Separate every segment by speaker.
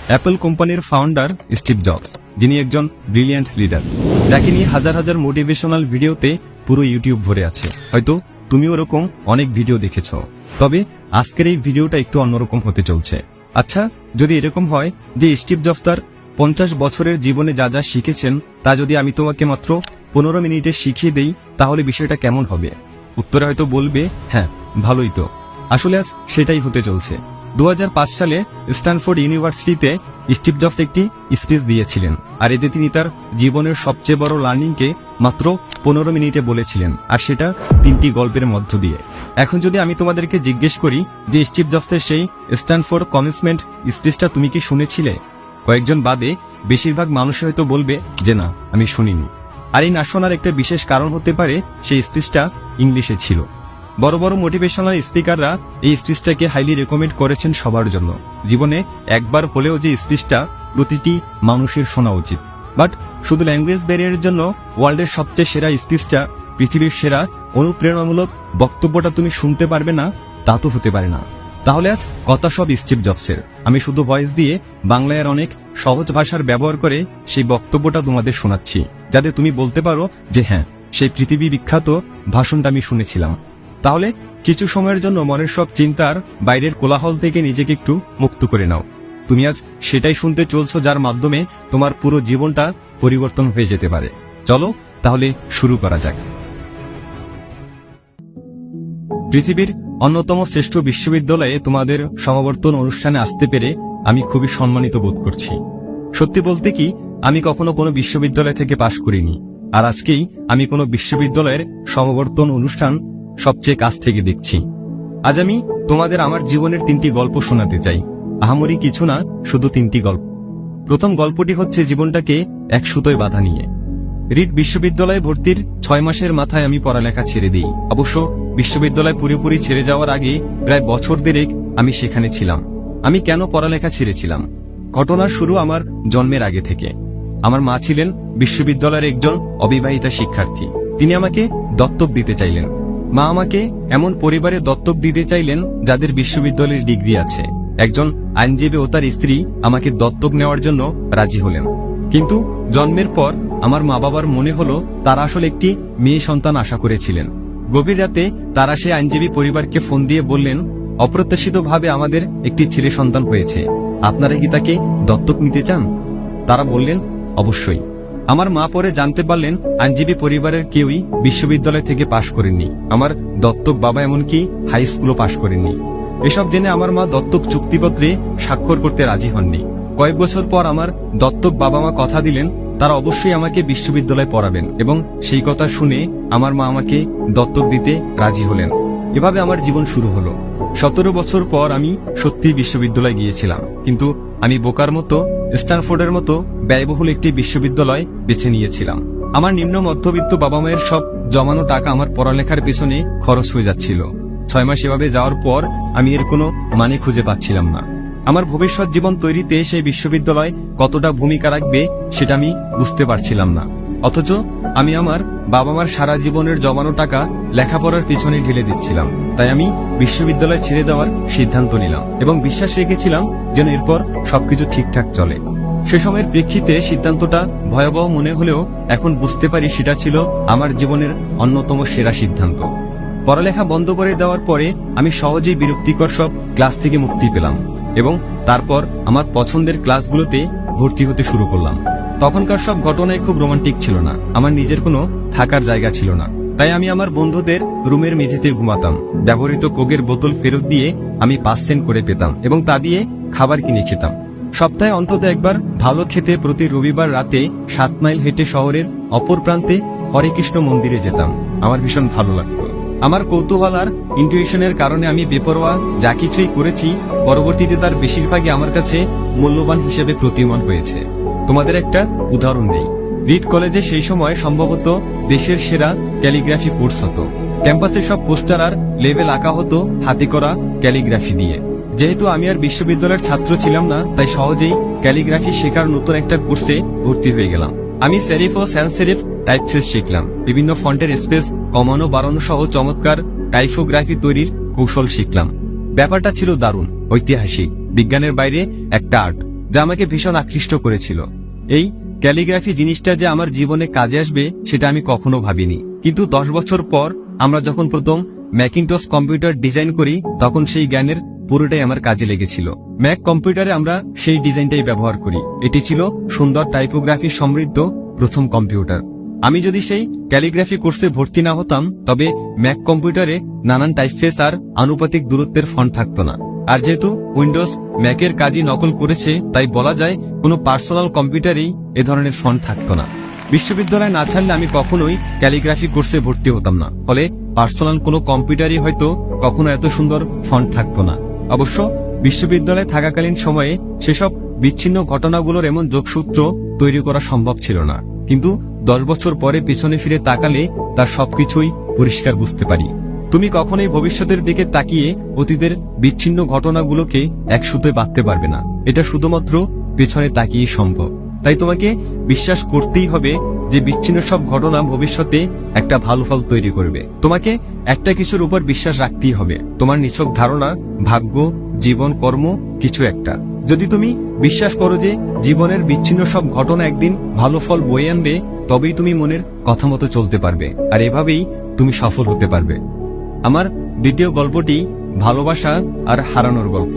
Speaker 1: Apple কোম্পানির founder Steve jobs, যিনি একজন ব্রিলিয়ান্ট লিডার, যাকে নিয়ে হাজার হাজার মোটিভেশনাল ভিডিওতে পুরো ইউটিউব ভরে আছে। হয়তো তুমি ওরকম অনেক ভিডিও দেখেছ, তবে আজকের এই ভিডিওটা একটু অন্যরকম হতে চলছে। আচ্ছা, যদি এরকম হয় যে স্টিভ জবস তার 50 বছরের জীবনে যা যা শিখেছেন তা যদি আমি তোমাকে মাত্র 15 মিনিটে শিখিয়ে দেই, তাহলে বিষয়টা কেমন হবে? উত্তরে হয়তো বলবে, হ্যাঁ ভালোই তো। আসলে আজ সেটাই হতে চলছে। 2005 সালে স্ট্যানফোর্ড ইউনিভার্সিটিতে স্টিভ জবস একটি স্পিচ দিয়েছিলেন, আর এতে তিনি তার জীবনের সবচেয়ে বড় লার্নিংকে মাত্র 15 মিনিটে বলেছিলেন, আর সেটা 3টি গল্পের মধ্য দিয়ে। এখন যদি আমি তোমাদেরকে জিজ্ঞেস করি যে স্টিভ জবসের সেই স্ট্যানফোর্ড কমেন্সমেন্ট স্পিচটা তুমি কি শুনেছিলে, কয়েকজন বাদে বেশিরভাগ মানুষ হয়তো বলবে যে না, আমি শুনিনি। আর এই না শোনার একটা বিশেষ কারণ হতে পারে সেই স্পিচটা ইংলিশে ছিল। বড় বড় মোটিভেশনাল স্পিকাররা এই স্পিচটাকে হাইলি রেকমেন্ড করেছেন সবার জন্য। জীবনে একবার হলেও যে স্পিচটা প্রতিটি মানুষের শোনা উচিত। বাট শুধু ল্যাঙ্গুয়েজ ব্যারিয়ারের জন্য ওয়ার্ল্ডের সবচেয়ে সেরা স্পিচটা, পৃথিবীর সেরা অনুপ্রেরণামূলক বক্তব্যটা তুমি শুনতে পারবে না, তা তো হতে পারে না। তাহলে আজ কথা সব স্টিভ জবসের। আমি শুধু ভয়েস দিয়ে বাংলায় অনেক সহজ ভাষার ব্যবহার করে সেই বক্তব্যটা তোমাদের শোনাচ্ছি, যাতে তুমি বলতে পারো যে হ্যাঁ, সেই পৃথিবী বিখ্যাত ভাষণটা আমি শুনেছিলাম। তাহলে কিছু সময়ের জন্য মনের সব চিন্তার বাইরের কোলাহল থেকে নিজেকে একটু মুক্ত করে নাও। তুমি আজ সেটাই শুনতে চলছো যার মাধ্যমে তোমার পুরো জীবনটা পরিবর্তন হয়ে যেতে পারে। চলো তাহলে শুরু করা যাক। পৃথিবীর অন্যতম শ্রেষ্ঠ বিশ্ববিদ্যালয়ে তোমাদের সমাবর্তন অনুষ্ঠানে আসতে পেরে আমি খুবই সম্মানিত বোধ করছি। সত্যি বলতে কি, আমি কখনো কোনো বিশ্ববিদ্যালয় থেকে পাশ করিনি, আর আজকেই আমি কোনো বিশ্ববিদ্যালয়ের সমাবর্তন অনুষ্ঠান সবচেয়ে কাছ থেকে দেখছি। আজ আমি তোমাদের আমার জীবনের 3টি গল্প শোনাতে চাই। আহামরি কিছু না, শুধু 3টি গল্প। প্রথম গল্পটি হচ্ছে জীবনটাকে এক সুতোয় বাঁধা নিয়ে। রিড বিশ্ববিদ্যালয়ে ভর্তির 6 মাসের মাথায় আমি পড়ালেখা ছেড়ে দিই। অবশ্য বিশ্ববিদ্যালয় পুরোপুরি ছেড়ে যাওয়ার আগে প্রায় বছর দেড়েক আমি সেখানে ছিলাম। আমি কেন পড়ালেখা ছেড়েছিলাম? ঘটনার শুরু আমার জন্মের আগে থেকে। আমার মা ছিলেন বিশ্ববিদ্যালয়ের একজন অবিবাহিতা শিক্ষার্থী। তিনি আমাকে দত্তক দিতে চাইলেন। মা আমাকে এমন পরিবারে দত্তক দিতে চাইলেন যাদের বিশ্ববিদ্যালয়ের ডিগ্রি আছে। একজন আইনজীবী ও তার স্ত্রী আমাকে দত্তক নেওয়ার জন্য রাজি হলেন। কিন্তু জন্মের পর আমার মা বাবার মনে হলো তারা আসলে একটি মেয়ে সন্তান আশা করেছিলেন। গভীর রাতে তারা সেই আইনজীবী পরিবারকে ফোন দিয়ে বললেন, অপ্রত্যাশিতভাবে আমাদের একটি ছেলে সন্তান হয়েছে, আপনারা কি তাকে দত্তক নিতে চান? তারা বললেন, অবশ্যই। আমার মা পরে জানতে পারলেন আইনজীবী পরিবারের কেউই বিশ্ববিদ্যালয় থেকে পাশ করেননি। আমার দত্তক বাবা এমনকি হাই স্কুলও পাশ করেননি। এসব জেনে আমার মা দত্তক চুক্তিপত্রে স্বাক্ষর করতে রাজি হননি। কয়েক বছর পর আমার দত্তক বাবা মা কথা দিলেন তারা অবশ্যই আমাকে বিশ্ববিদ্যালয়ে পড়াবেন, এবং সেই কথা শুনে আমার মা আমাকে দত্তক দিতে রাজি হলেন। এভাবে আমার জীবন শুরু হলো। 17 বছর পর আমি সত্যিই বিশ্ববিদ্যালয়ে গিয়েছিলাম, কিন্তু আমি বোকার মতো স্ট্যানফোর্ডের মতো ব্যয়বহুল একটি বিশ্ববিদ্যালয় বেছে নিয়েছিলাম। আমার নিম্ন মধ্যবিত্ত বাবা মায়ের সব জমানো টাকা আমার পড়ালেখার পেছনে খরচ হয়ে যাচ্ছিল। 6 মাস এভাবে যাওয়ার পর আমি এর কোনো মানে খুঁজে পাচ্ছিলাম না। আমার ভবিষ্যৎ জীবন তৈরিতে সেই বিশ্ববিদ্যালয় কতটা ভূমিকা রাখবে সেটা আমি বুঝতে পারছিলাম না। অথচ আমি আমার বাবা মার সারা জীবনের জমানো টাকা লেখাপড়ার পিছনে ঢেলে দিচ্ছিলাম। তাই আমি বিশ্ববিদ্যালয় ছেড়ে দেওয়ার সিদ্ধান্ত নিলাম এবং বিশ্বাস রেখেছিলাম যেন এরপর সবকিছু ঠিকঠাক চলে। সে সময়ের প্রেক্ষিতে সিদ্ধান্তটা ভয়াবহ মনে হলেও এখন বুঝতে পারি সেটা ছিল আমার জীবনের অন্যতম সেরা সিদ্ধান্ত। পড়ালেখা বন্ধ করে দেওয়ার পরে আমি সহজেই বিরক্তিকর সব ক্লাস থেকে মুক্তি পেলাম এবং তারপর আমার পছন্দের ক্লাসগুলোতে ভর্তি হতে শুরু করলাম। তখনকার সব ঘটনায় খুব রোমান্টিক ছিল না। আমার নিজের কোনো থাকার জায়গা ছিল না, তাই আমি আমার বন্ধুদের রুমের মেঝেতে ঘুমাতাম। ব্যবহৃত কোকের বোতল ফেরত দিয়ে আমি 5 সেন্ট করে পেতাম এবং তা দিয়ে খাবার কিনে খেতাম। সপ্তাহে অন্তত একবার ভালো খেতে প্রতি রবিবার রাতে 7 মাইল হেঁটে শহরের অপর প্রান্তে হরে কৃষ্ণ মন্দিরে যেতাম। আমার ভীষণ ভালো লাগতো। আমার কৌতূহল আর ইনটিউশনের কারণে আমি বেপরোয়া যা কিছুই করেছি, পরবর্তীতে তার বেশিরভাগই আমার কাছে মূল্যবান হিসেবে প্রতীয়মান হয়েছে। তোমাদের একটা উদাহরণ দেই। রিড কলেজে সেই সময় সম্ভবত দেশের সেরা ক্যালিগ্রাফি কোর্স হতো। ক্যাম্পাসে সব পোস্টার আর লেবেল আঁকা হতো হাতে করা ক্যালিগ্রাফি দিয়ে। যেহেতু আমি আর বিশ্ববিদ্যালয়ের ছাত্র ছিলাম না, তাই সহজেই ক্যালিগ্রাফি শেখার নতুন একটা কোর্সে ভর্তি হয়ে গেলাম। আমি সেরিফ ও স্যান্স সেরিফ টাইপসেস শিখলাম। বিভিন্ন ফন্টের স্পেস কমানো বাড়ানো সহ চমৎকার টাইপোগ্রাফি তৈরির কৌশল শিখলাম। ব্যাপারটা ছিল দারুণ, ঐতিহাসিক, বিজ্ঞানের বাইরে একটা আর্ট, যা আমাকে ভীষণ আকৃষ্ট করেছিল। এই ক্যালিগ্রাফি জিনিসটা যে আমার জীবনে কাজে আসবে সেটা আমি কখনো ভাবিনি। কিন্তু 10 বছর পর আমরা যখন প্রথম ম্যাকিনটশ কম্পিউটার ডিজাইন করি তখন সেই জ্ঞানের পুরোটাই আমার কাজে লেগেছিল। ম্যাক কম্পিউটারে আমরা সেই ডিজাইনটাই ব্যবহার করি। এটি ছিল সুন্দর টাইপোগ্রাফি সমৃদ্ধ প্রথম কম্পিউটার। আমি যদি সেই ক্যালিগ্রাফি কোর্সে ভর্তি না হতাম তবে ম্যাক কম্পিউটারে নানান টাইপফেস আর আনুপাতিক দূরত্বের ফন্ট থাকতো না। আর যেহেতু উইন্ডোজ ম্যাকের কাজই নকল করেছে তাই বলা যায় কোনো পার্সোনাল কম্পিউটারেই এ ধরনের ফন্ট থাকতো না। বিশ্ববিদ্যালয় না ছাড়লে আমি কখনোই ক্যালিগ্রাফি কোর্সে ভর্তি হতাম না। ফলে পার্সোনাল কোনো কম্পিউটারই হয়তো কখনো এত সুন্দর ফন্ট থাকতো না। অবশ্য বিশ্ববিদ্যালয়ে থাকাকালীন সময়ে সেসব বিচ্ছিন্ন ঘটনাগুলোর এমন যোগসূত্র তৈরি করা সম্ভব ছিল না। কিন্তু 10 বছর পরে পিছনে ফিরে তাকালে তার সবকিছুই পরিষ্কার বুঝতে পারি। তুমি কখনোই ভবিষ্যতের দিকে তাকিয়ে অতীতের বিচ্ছিন্ন ঘটনাগুলোকে এক সুতোয় বাঁধতে পারবে না। এটা শুধুমাত্র পেছনে তাকিয়ে সম্ভব। তাই তোমাকে বিশ্বাস করতেই হবে যে বিচ্ছিন্ন সব ঘটনা ভবিষ্যতে একটা ভালো ফল তৈরি করবে। তোমাকে একটা কিছুর উপর বিশ্বাস রাখতেই হবে, তোমার নিছক ধারণা, ভাগ্য, জীবন, কর্ম, কিছু একটা। যদি তুমি বিশ্বাস করো যে জীবনের বিচ্ছিন্ন সব ঘটনা একদিন ভালো ফল বয়ে আনবে, তবেই তুমি মনের কথা মতো চলতে পারবে, আর এভাবেই তুমি সফল হতে পারবে। আমার দ্বিতীয় গল্পটি ভালোবাসা আর হারানোর গল্প।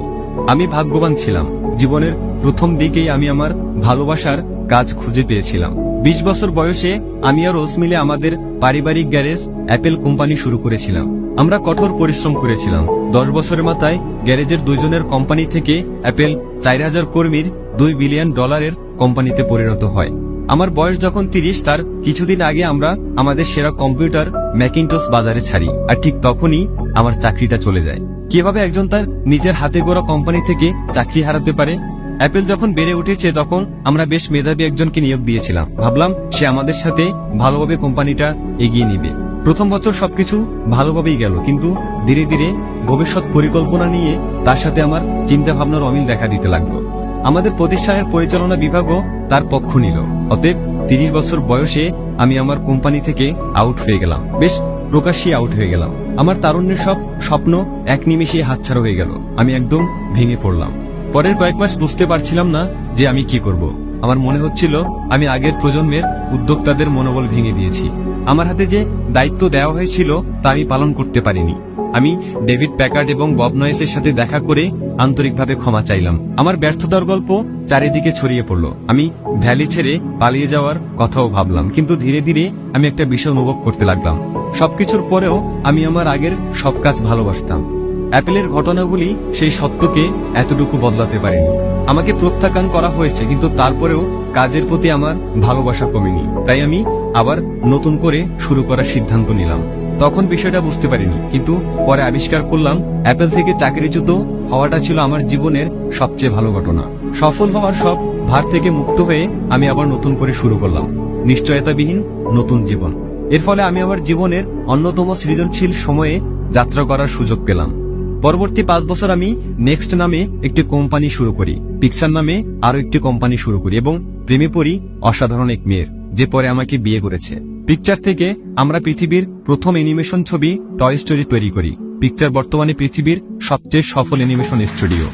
Speaker 1: আমি ভাগ্যবান ছিলাম। জীবনের প্রথম দিকেই আমি আমার ভালোবাসার কাজ খুঁজে পেয়েছিলাম। 20 বছর বয়সে আমি আর রোজ মিলে আমাদের পারিবারিক গ্যারেজ অ্যাপেল কোম্পানি শুরু করেছিলাম। আমরা কঠোর পরিশ্রম করেছিলাম। 10 বছরের মাথায় গ্যারেজের দুইজনের কোম্পানি থেকে অ্যাপেল 4000 কর্মীর $2 বিলিয়ন কোম্পানিতে পরিণত হয়। আমার বয়স যখন 30, তার কিছুদিন আগে আমরা আমাদের সেরা কম্পিউটার ম্যাকিনটশ বাজারে ছাড়ি, আর ঠিক তখনই আমার চাকরিটা চলে যায়। কিভাবে একজন তার নিজের হাতে গড়া কোম্পানি থেকে চাকরি হারাতে পারে? অ্যাপেল যখন বেড়ে উঠেছে তখন আমরা বেশ মেধাবী একজনকে নিয়োগ দিয়েছিলাম। ভাবলাম সে আমাদের সাথে ভালোভাবে কোম্পানিটা এগিয়ে নিবে। প্রথম বছর সবকিছু ভালোভাবেই গেল, কিন্তু ধীরে ধীরে ভবিষ্যৎ পরিকল্পনা নিয়ে তার সাথে আমার চিন্তা ভাবনার অমিল দেখা দিতে লাগলো। আমাদের প্রতিষ্ঠানের পরিচালনা বিভাগও তার পক্ষ নিল। অতএব 30 বছর বয়সে আমি আমার কোম্পানি থেকে আউট হয়ে গেলাম, বেশ প্রকাশ্যে আউট হয়ে গেলাম। আমার তারুণ্যের সব স্বপ্ন এক নিমেষে হাতছাড়া হয়ে গেল। আমি একদম ভেঙে পড়লাম। পরের কয়েক মাস বুঝতে পারছিলাম না যে আমি কি করব। আমার মনে হচ্ছিল আমি আগের প্রজন্মের উদ্যোক্তাদের মনোবল ভেঙে দিয়েছি। আমার হাতে যে দায়িত্ব দেওয়া হয়েছিল তা আমি পালন করতে পারিনি। আমি ডেভিড প্যাকার্ড এবং বব নয়েসের সাথে দেখা করে আন্তরিকভাবে ক্ষমা চাইলাম। আমার ব্যর্থতার গল্প চারিদিকে ছড়িয়ে পড়ল। আমি ভ্যালি ছেড়ে পালিয়ে যাওয়ার কথাও ভাবলাম, কিন্তু ধীরে ধীরে আমি একটা বিষয় অনুভব করতে লাগলাম। সবকিছুর পরেও আমি আমার আগের সব কাজ ভালোবাসতাম। অ্যাপেলের ঘটনাগুলি সেই সত্যকে এতটুকু বদলাতে পারেনি। আমাকে প্রত্যাখ্যান করা হয়েছে, কিন্তু তারপরেও কাজের প্রতি আমার ভালোবাসা কমেনি। তাই আমি আবার নতুন করে শুরু করার সিদ্ধান্ত নিলাম। তখন বিষয়টা বুঝতে পারিনি, কিন্তু পরে আবিষ্কার করলাম অ্যাপেল থেকে চাকরিচ্যুত হওয়াটা ছিল আমার জীবনের সবচেয়ে ভালো ঘটনা। সফল হওয়ার সব ভার থেকে মুক্ত হয়ে আমি আবার নতুন করে শুরু করলাম নিশ্চয়তাবিহীন নতুন জীবন। এর ফলে আমি আমার জীবনের অন্যতম সৃজনশীল সময়ে যাত্রা করার সুযোগ পেলাম। পরবর্তী 5 বছর আমি নেক্সট নামে একটি কোম্পানি শুরু করি, পিকচার নামে আরো একটি কোম্পানি শুরু করি এবং প্রেমে পড়ি অসাধারণ এক মেয়ের, যে পরে আমাকে বিয়ে করেছে। পিকচার থেকে আমরা পৃথিবীর প্রথম অ্যানিমেশন ছবি টয় স্টোরি তৈরি করি। পিকচার বর্তমানে পৃথিবীর সবচেয়ে সফল অ্যানিমেশন স্টুডিও।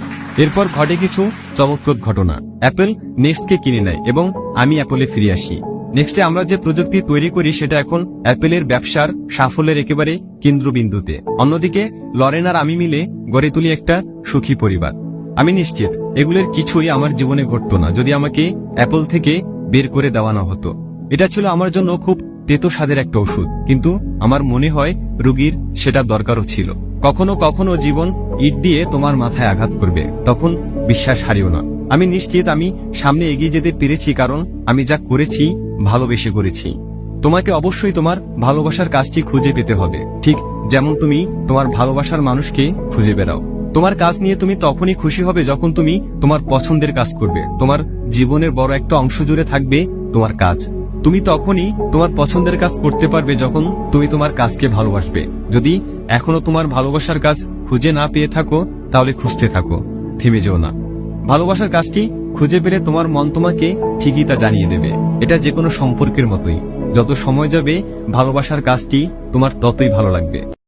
Speaker 1: এরপর ঘটে কিছু চমকপ্রদ ঘটনা। অ্যাপেল নেক্সটকে কিনে নেয় এবং আমি অ্যাপলে ফিরে আসি। নেক্সটে আমরা যে প্রযুক্তি তৈরি করি সেটা এখন অ্যাপেলের ব্যবসার সাফল্যের একেবারে কেন্দ্রবিন্দুতে। অন্যদিকে লরেন আর আমি মিলে গড়ে তুলি একটা সুখী পরিবার। আমি নিশ্চিত এগুলোর কিছুই আমার জীবনে ঘটতো না যদি আমাকে অ্যাপল থেকে বের করে দেওয়া না হতো। এটা ছিল আমার জন্য খুব তেতো স্বাদের একটা ওষুধ, কিন্তু আমার মনে হয় রোগীর সেটা দরকারও ছিল। কখনো কখনো জীবন ইট দিয়ে তোমার মাথায় আঘাত করবে, তখন বিশ্বাস হারিও না। আমি নিশ্চিত আমি সামনে এগিয়ে যেতে পেরেছি, কারণ আমি যা করেছি ভালোবেসে করেছি। তোমাকে অবশ্যই তোমার ভালোবাসার কাজটি খুঁজে পেতে হবে, ঠিক যেমন তুমি তোমার ভালোবাসার মানুষকে খুঁজে বেড়াও। তোমার কাজ নিয়ে তুমি তখনই খুশি হবে যখন তুমি তোমার পছন্দের কাজ করবে। তোমার জীবনের বড় একটা অংশ জুড়ে থাকবে তোমার কাজ। তুমি তখনই তোমার পছন্দের কাজ করতে পারবে যখন তুমি তোমার কাজকে ভালোবাসবে। যদি এখনো তোমার ভালোবাসার কাজ খুঁজে না পেয়ে থাকো তাহলে খুঁজতে থাকো, থেমে যেও না। ভালোবাসার কাজটি খুঁজে পেলে তোমার মন তোমাকে ঠিকই তা জানিয়ে দেবে। এটা যে কোনো সম্পর্কের মতোই, যত সময় যাবে ভালোবাসার কাজটি তোমার ততই ভালো লাগবে।